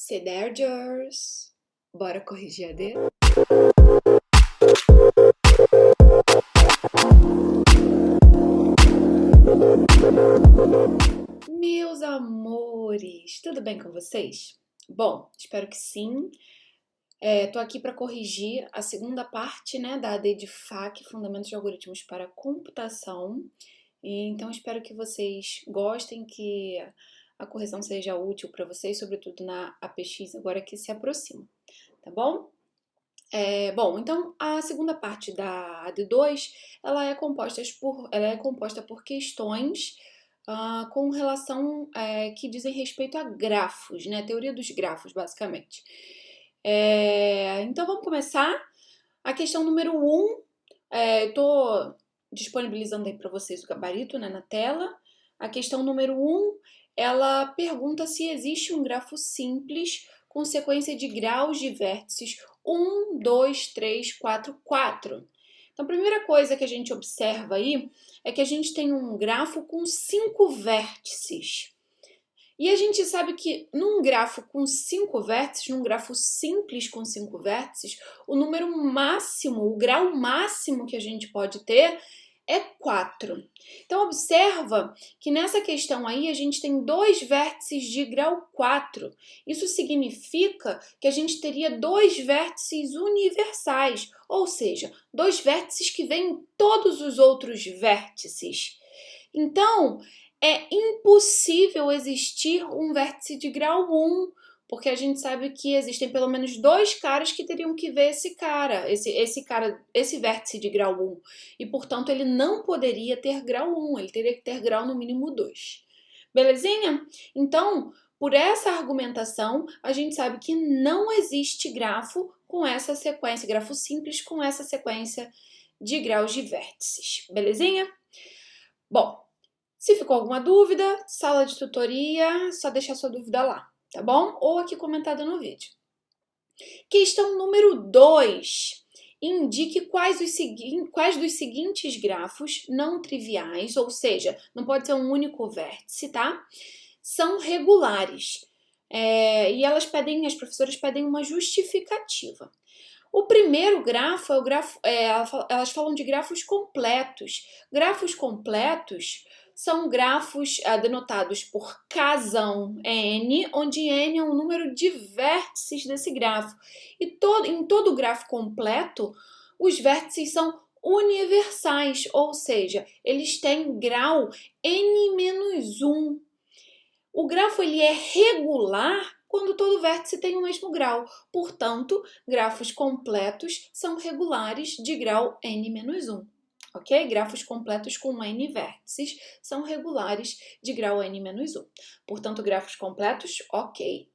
Cederders, bora corrigir a D? Meus amores, tudo bem com vocês? Bom, espero que sim. Tô aqui para corrigir a segunda parte, né, da AD de FAQ, Fundamentos de Algoritmos para Computação. Então, espero que vocês gostem, que a correção seja útil para vocês, sobretudo na APX agora que se aproxima, tá bom? Bom, então a segunda parte da AD2, ela é composta por questões com relação que dizem respeito a grafos, né? Teoria dos grafos, basicamente. Então vamos começar. A questão número 1, estou disponibilizando aí para vocês o gabarito, né, na tela. A questão número 1, ela pergunta se existe um grafo simples com sequência de graus de vértices 1, 2, 3, 4, 4. Então, a primeira coisa que a gente observa aí é que a gente tem um grafo com 5 vértices. E a gente sabe que num grafo com 5 vértices, num grafo simples com 5 vértices, o número máximo, o grau máximo que a gente pode ter é 4. Então, observa que nessa questão aí a gente tem 2 vértices de grau 4. Isso significa que a gente teria 2 vértices universais, ou seja, 2 vértices que vêm em todos os outros vértices. Então, é impossível existir um vértice de grau 1, porque a gente sabe que existem pelo menos 2 caras que teriam que ver esse vértice de grau 1. E, portanto, ele não poderia ter grau 1, ele teria que ter grau no mínimo 2. Belezinha? Então, por essa argumentação, a gente sabe que não existe grafo com essa sequência, grafo simples com essa sequência de graus de vértices. Belezinha? Bom, se ficou alguma dúvida, sala de tutoria, só deixar sua dúvida lá, tá bom? Ou aqui comentada no vídeo. Questão número 2. Indique quais dos seguintes grafos não triviais, ou seja, não pode ser um único vértice, tá? São regulares. E as professoras pedem uma justificativa. O primeiro grafo é o grafo. Elas falam de grafos completos. Grafos completos são grafos denotados por casão n, onde n é o número de vértices desse grafo. E em todo grafo completo, os vértices são universais, ou seja, eles têm grau n-1. O grafo ele é regular quando todo vértice tem o mesmo grau. Portanto, grafos completos são regulares de grau n-1. Ok? Grafos completos com n vértices são regulares de grau n-1. Portanto, grafos completos, ok.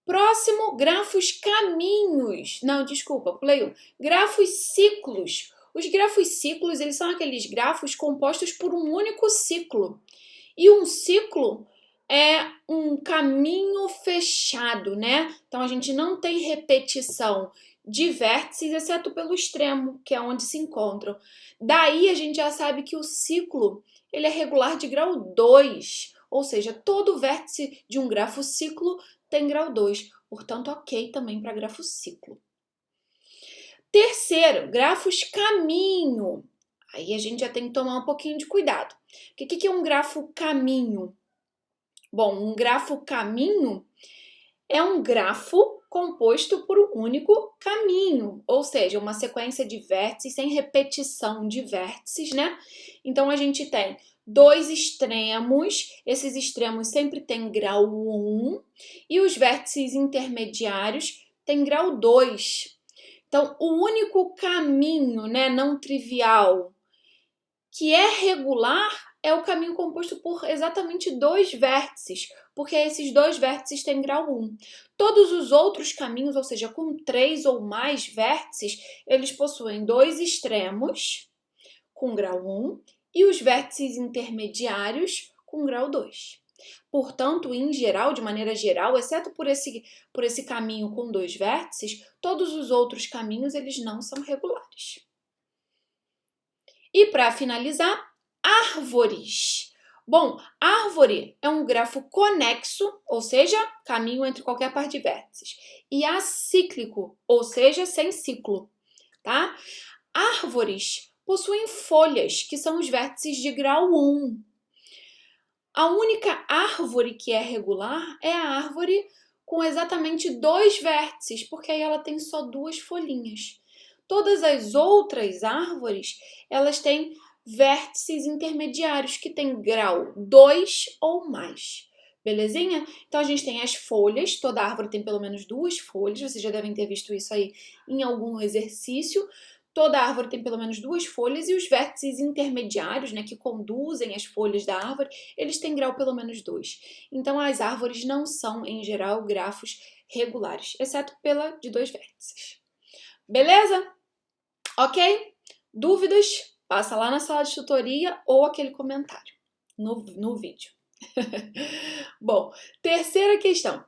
Próximo, grafos caminhos. Não, desculpa, pulei um. Grafos ciclos. Os grafos ciclos, eles são aqueles grafos compostos por um único ciclo. E um ciclo é um caminho fechado, né? Então, a gente não tem repetição de vértices, exceto pelo extremo, que é onde se encontram. Daí, a gente já sabe que o ciclo ele é regular de grau 2, ou seja, todo vértice de um grafo ciclo tem grau 2, portanto, ok também para grafo ciclo. Terceiro, grafos caminho. Aí a gente já tem que tomar um pouquinho de cuidado. O que é um grafo caminho? Bom, um grafo caminho é um grafo composto por um único caminho, ou seja, uma sequência de vértices sem repetição de vértices, né? Então, a gente tem 2 extremos, esses extremos sempre têm grau 1 e os vértices intermediários têm grau 2. Então, o único caminho, né, não trivial, que é regular, é o caminho composto por exatamente 2 vértices, porque esses 2 vértices têm grau 1. Todos os outros caminhos, ou seja, com 3 ou mais vértices, eles possuem 2 extremos com grau 1 e os vértices intermediários com grau 2. Portanto, em geral, de maneira geral, exceto por esse caminho com 2 vértices, todos os outros caminhos eles não são regulares. E para finalizar, árvores. Bom, árvore é um grafo conexo, ou seja, caminho entre qualquer par de vértices, e acíclico, ou seja, sem ciclo, tá? Árvores possuem folhas, que são os vértices de grau 1. A única árvore que é regular é a árvore com exatamente 2 vértices, porque aí ela tem só 2 folhinhas. Todas as outras árvores, elas têm vértices intermediários, que têm grau 2 ou mais. Belezinha? Então, a gente tem as folhas, toda árvore tem pelo menos 2 folhas, vocês já devem ter visto isso aí em algum exercício. Toda árvore tem pelo menos 2 folhas e os vértices intermediários, né, que conduzem as folhas da árvore, eles têm grau pelo menos 2. Então, as árvores não são, em geral, grafos regulares, exceto pela de 2 vértices. Beleza? Ok? Dúvidas? Passa lá na sala de tutoria ou aquele comentário no vídeo. Bom, terceira questão.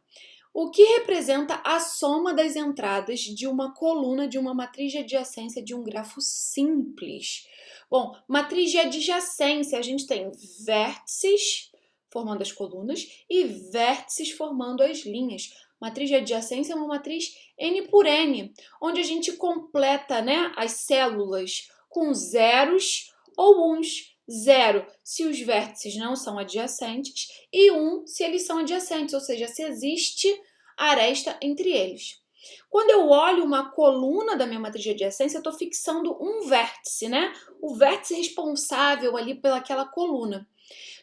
O que representa a soma das entradas de uma coluna de uma matriz de adjacência de um grafo simples? Bom, matriz de adjacência, a gente tem vértices formando as colunas e vértices formando as linhas. Matriz de adjacência é uma matriz N por N, onde a gente completa, né, as células com zeros ou uns. 0 se os vértices não são adjacentes e 1 se eles são adjacentes, ou seja, se existe aresta entre eles. Quando eu olho uma coluna da minha matriz de adjacência, eu estou fixando um vértice, né? O vértice responsável ali pelaquela coluna.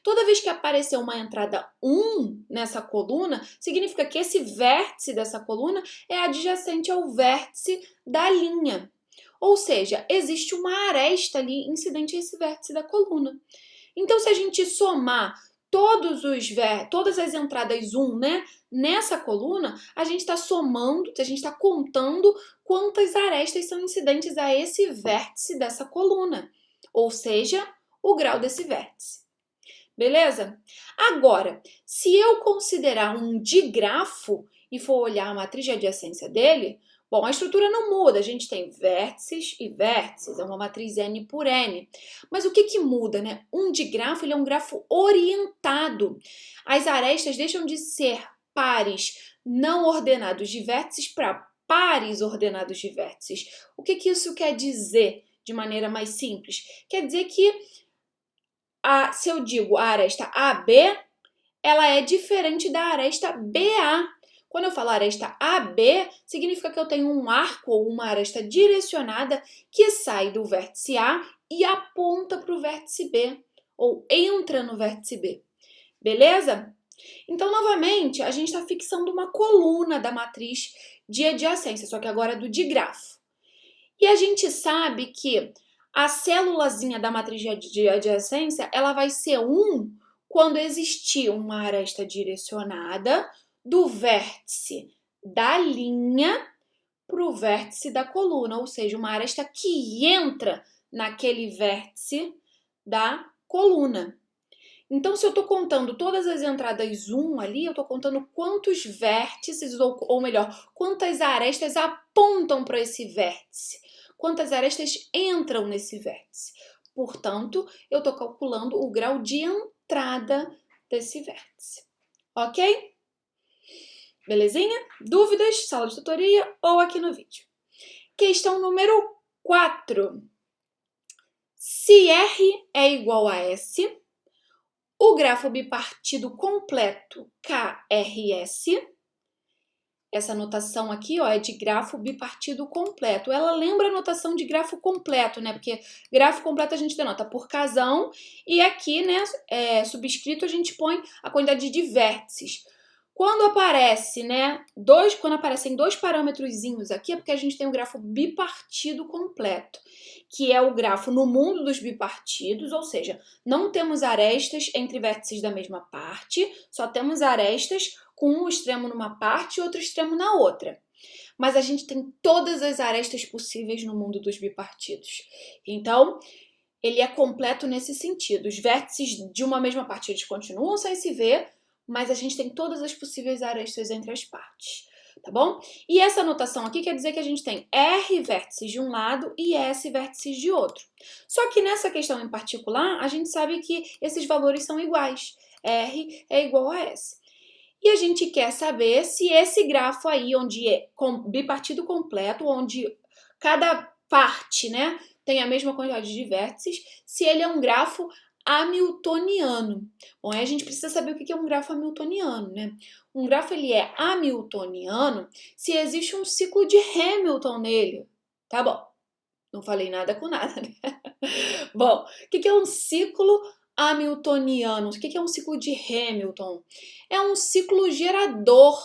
Toda vez que aparecer uma entrada 1 nessa coluna, significa que esse vértice dessa coluna é adjacente ao vértice da linha. Ou seja, existe uma aresta ali incidente a esse vértice da coluna. Então, se a gente somar todas as entradas 1, né, nessa coluna, a gente está somando, a gente está contando quantas arestas são incidentes a esse vértice dessa coluna. Ou seja, o grau desse vértice. Beleza? Agora, se eu considerar um digrafo e for olhar a matriz de adjacência dele, bom, a estrutura não muda, a gente tem vértices e vértices, é uma matriz N por N. Mas o que muda, né? Um digrafo, ele é um grafo orientado. As arestas deixam de ser pares não ordenados de vértices para pares ordenados de vértices. O que isso quer dizer de maneira mais simples? Quer dizer que se eu digo a aresta AB, ela é diferente da aresta BA. Quando eu falo aresta AB, significa que eu tenho um arco ou uma aresta direcionada que sai do vértice A e aponta para o vértice B, ou entra no vértice B. Beleza? Então, novamente, a gente está fixando uma coluna da matriz de adjacência, só que agora do digrafo. E a gente sabe que a célulazinha da matriz de adjacência, ela vai ser 1 quando existir uma aresta direcionada do vértice da linha para o vértice da coluna, ou seja, uma aresta que entra naquele vértice da coluna. Então, se eu estou contando todas as entradas 1 ali, eu estou contando quantos vértices, ou melhor, quantas arestas apontam para esse vértice, quantas arestas entram nesse vértice. Portanto, eu estou calculando o grau de entrada desse vértice. Ok? Belezinha? Dúvidas? Sala de tutoria ou aqui no vídeo. Questão número 4. Se R é igual a S, o grafo bipartido completo KRS, essa notação aqui, ó, é de grafo bipartido completo. Ela lembra a notação de grafo completo, né? Porque grafo completo a gente denota por casão e aqui, né, subscrito a gente põe a quantidade de vértices. Quando aparece, né, quando aparecem 2 parâmetrozinhos aqui, é porque a gente tem o grafo bipartido completo, que é o grafo no mundo dos bipartidos, ou seja, não temos arestas entre vértices da mesma parte, só temos arestas com um extremo numa parte e outro extremo na outra. Mas a gente tem todas as arestas possíveis no mundo dos bipartidos. Então, ele é completo nesse sentido. Os vértices de uma mesma parte eles continuam sem se ver, mas a gente tem todas as possíveis arestas entre as partes. tá bom? E essa notação aqui quer dizer que a gente tem R vértices de um lado e S vértices de outro. Só que nessa questão em particular, a gente sabe que esses valores são iguais. R é igual a S. E a gente quer saber se esse grafo aí, onde é bipartido completo, onde cada parte, né, tem a mesma quantidade de vértices, se ele é um grafo hamiltoniano. Bom, aí a gente precisa saber o que é um grafo hamiltoniano, né? Um grafo ele é hamiltoniano se existe um ciclo de Hamilton nele. Tá bom, não falei nada com nada, né? Bom, o que é um ciclo hamiltoniano? O que é um ciclo de Hamilton? É um ciclo gerador,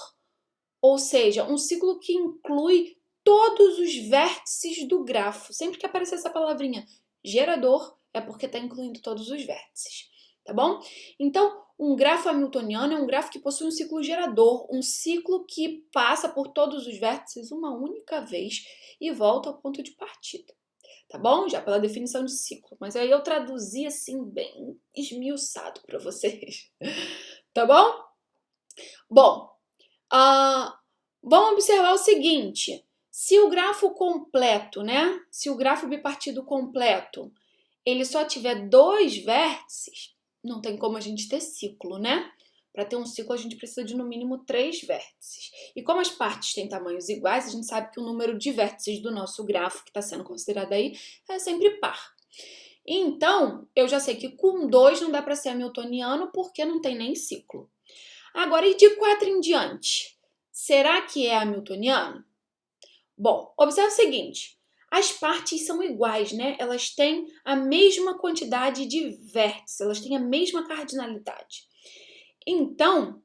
ou seja, um ciclo que inclui todos os vértices do grafo. Sempre que aparecer essa palavrinha gerador, é porque está incluindo todos os vértices, tá bom? Então, um grafo hamiltoniano é um grafo que possui um ciclo gerador, um ciclo que passa por todos os vértices uma única vez e volta ao ponto de partida. Tá bom? Já pela definição de ciclo. Mas aí eu traduzi assim, bem esmiuçado para vocês. Tá bom? Bom, vamos observar o seguinte. Se o grafo completo, né? Se o grafo bipartido completo, ele só tiver 2 vértices, não tem como a gente ter ciclo, né? Para ter um ciclo, a gente precisa de no mínimo 3 vértices. E como as partes têm tamanhos iguais, a gente sabe que o número de vértices do nosso grafo, que está sendo considerado aí, é sempre par. Então, eu já sei que com 2 não dá para ser hamiltoniano, porque não tem nem ciclo. Agora, e de 4 em diante? Será que é hamiltoniano? Bom, observe o seguinte. As partes são iguais, né? Elas têm a mesma quantidade de vértices, elas têm a mesma cardinalidade. Então,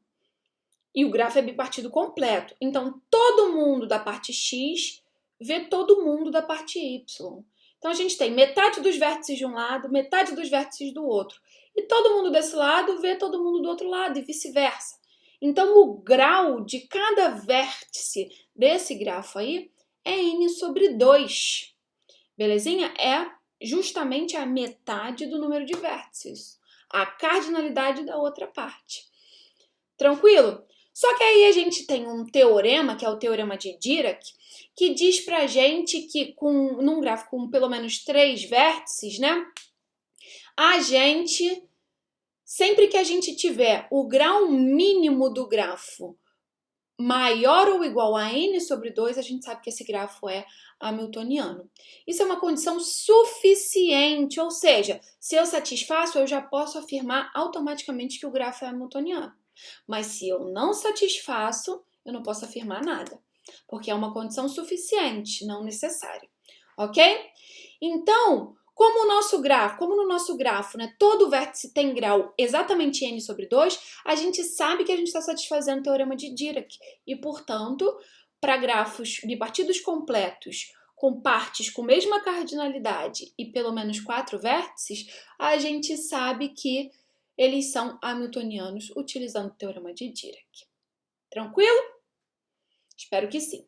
e o grafo é bipartido completo. Então, todo mundo da parte X vê todo mundo da parte Y. Então, a gente tem metade dos vértices de um lado, metade dos vértices do outro. E todo mundo desse lado vê todo mundo do outro lado e vice-versa. Então, o grau de cada vértice desse grafo aí é n sobre 2. Belezinha? É justamente a metade do número de vértices. A cardinalidade da outra parte. Tranquilo? Só que aí a gente tem um teorema, que é o teorema de Dirac, que diz pra gente que num gráfico com pelo menos 3 vértices, né? Sempre que a gente tiver o grau mínimo do grafo maior ou igual a n sobre 2, a gente sabe que esse grafo é hamiltoniano. Isso é uma condição suficiente, ou seja, se eu satisfaço, eu já posso afirmar automaticamente que o grafo é hamiltoniano. Mas se eu não satisfaço, eu não posso afirmar nada, porque é uma condição suficiente, não necessária, ok? Então, como no nosso grafo, né, todo vértice tem grau exatamente n sobre 2, a gente sabe que a gente está satisfazendo o teorema de Dirac. E, portanto, para grafos bipartidos completos, com partes com mesma cardinalidade e pelo menos 4 vértices, a gente sabe que eles são hamiltonianos utilizando o teorema de Dirac. Tranquilo? Espero que sim.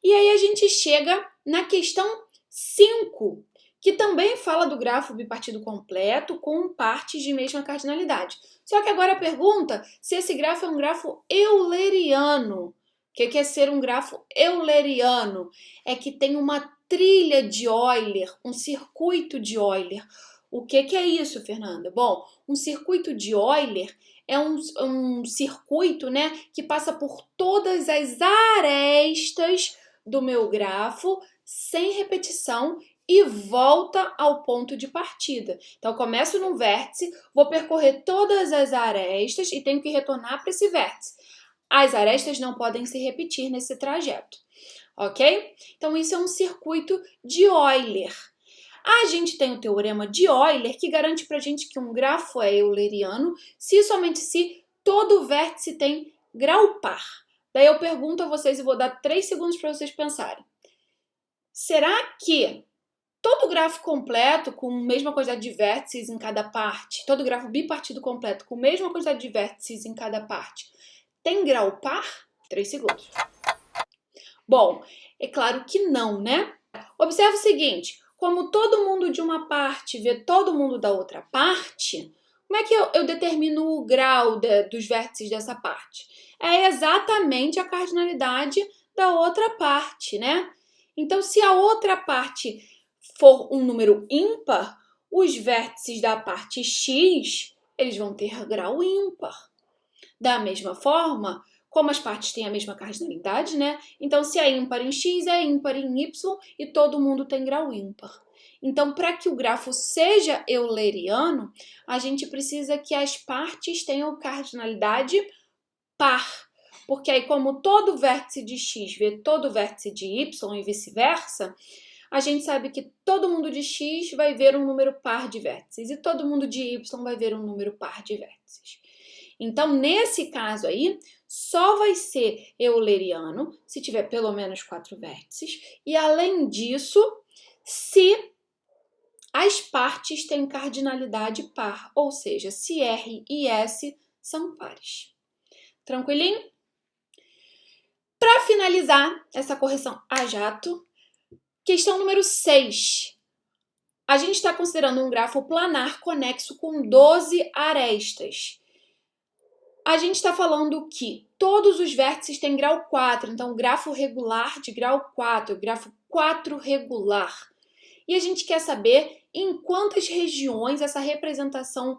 E aí a gente chega na questão 5, que também fala do grafo bipartido completo com partes de mesma cardinalidade. Só que agora pergunta se esse grafo é um grafo euleriano. O que é ser um grafo euleriano? É que tem uma trilha de Euler, um circuito de Euler. O que é isso, Fernanda? Bom, um circuito de Euler é um circuito, né, que passa por todas as arestas do meu grafo sem repetição e volta ao ponto de partida. Então, eu começo num vértice, vou percorrer todas as arestas e tenho que retornar para esse vértice. As arestas não podem se repetir nesse trajeto, ok? Então, isso é um circuito de Euler. A gente tem o teorema de Euler que garante pra gente que um grafo é euleriano se e somente se todo vértice tem grau par. Daí eu pergunto a vocês e vou dar 3 segundos para vocês pensarem. Será que todo grafo completo com a mesma quantidade de vértices em cada parte, todo grafo bipartido completo com a mesma quantidade de vértices em cada parte, tem grau par? 3 segundos. Bom, é claro que não, né? Observe o seguinte, como todo mundo de uma parte vê todo mundo da outra parte, Como é que eu determino o grau dos vértices dessa parte? É exatamente a cardinalidade da outra parte, né? Então, se a outra parte for um número ímpar, os vértices da parte x, eles vão ter grau ímpar. Da mesma forma, como as partes têm a mesma cardinalidade, né? Então, se é ímpar em x, é ímpar em y e todo mundo tem grau ímpar. Então, para que o grafo seja euleriano, a gente precisa que as partes tenham cardinalidade par. Porque aí, como todo vértice de x vê todo vértice de y e vice-versa, a gente sabe que todo mundo de x vai ver um número par de vértices e todo mundo de y vai ver um número par de vértices. Então, nesse caso aí, só vai ser euleriano se tiver pelo menos 4 vértices e, além disso, se as partes têm cardinalidade par, ou seja, se R e S são pares. Tranquilinho? Para finalizar essa correção a jato, questão número 6. A gente está considerando um grafo planar conexo com 12 arestas. A gente está falando que todos os vértices têm grau 4, então grafo regular de grau 4, grafo 4 regular. E a gente quer saber em quantas regiões essa representação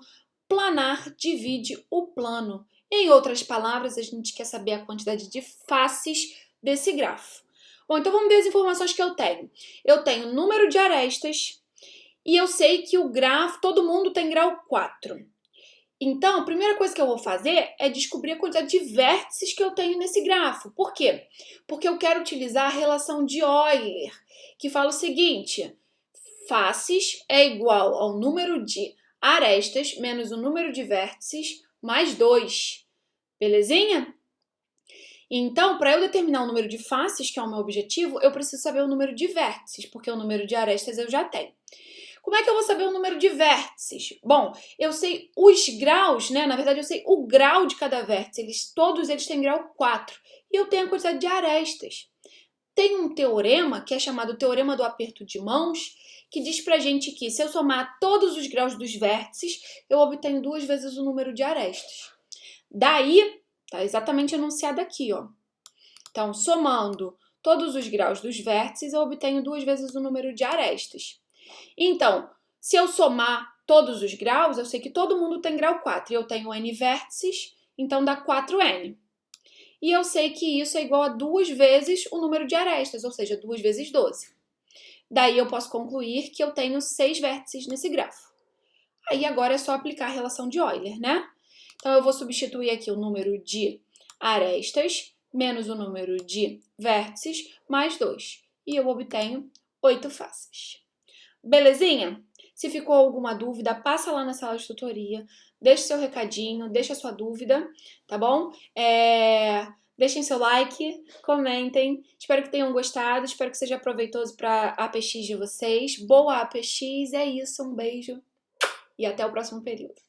planar divide o plano. Em outras palavras, a gente quer saber a quantidade de faces desse grafo. Bom, então vamos ver as informações que eu tenho. Eu tenho o número de arestas e eu sei que o grafo, todo mundo tem grau 4. Então, a primeira coisa que eu vou fazer é descobrir a quantidade de vértices que eu tenho nesse grafo. Por quê? Porque eu quero utilizar a relação de Euler, que fala o seguinte: faces é igual ao número de arestas menos o número de vértices mais 2. Belezinha? Então, para eu determinar o número de faces, que é o meu objetivo, eu preciso saber o número de vértices, porque o número de arestas eu já tenho. Como é que eu vou saber o número de vértices? Bom, eu sei os graus, né? Na verdade, eu sei o grau de cada vértice. Todos eles têm grau 4. E eu tenho a quantidade de arestas. Tem um teorema, que é chamado Teorema do Aperto de Mãos, que diz pra gente que se eu somar todos os graus dos vértices, eu obtenho 2 vezes o número de arestas. Daí, tá exatamente enunciado aqui, ó. Então, somando todos os graus dos vértices, eu obtenho 2 vezes o número de arestas. Então, se eu somar todos os graus, eu sei que todo mundo tem grau 4 e eu tenho n vértices, então dá 4n. E eu sei que isso é igual a 2 vezes o número de arestas, ou seja, 2 vezes 12. Daí eu posso concluir que eu tenho 6 vértices nesse grafo. Aí agora é só aplicar a relação de Euler, né? Então eu vou substituir aqui o número de arestas menos o número de vértices mais 2. E eu obtenho 8 faces. Belezinha? Se ficou alguma dúvida, passa lá na sala de tutoria, deixa seu recadinho, deixa sua dúvida, tá bom? Deixem seu like, comentem. Espero que tenham gostado, espero que seja proveitoso para a APX de vocês. Boa APX, é isso, um beijo e até o próximo período.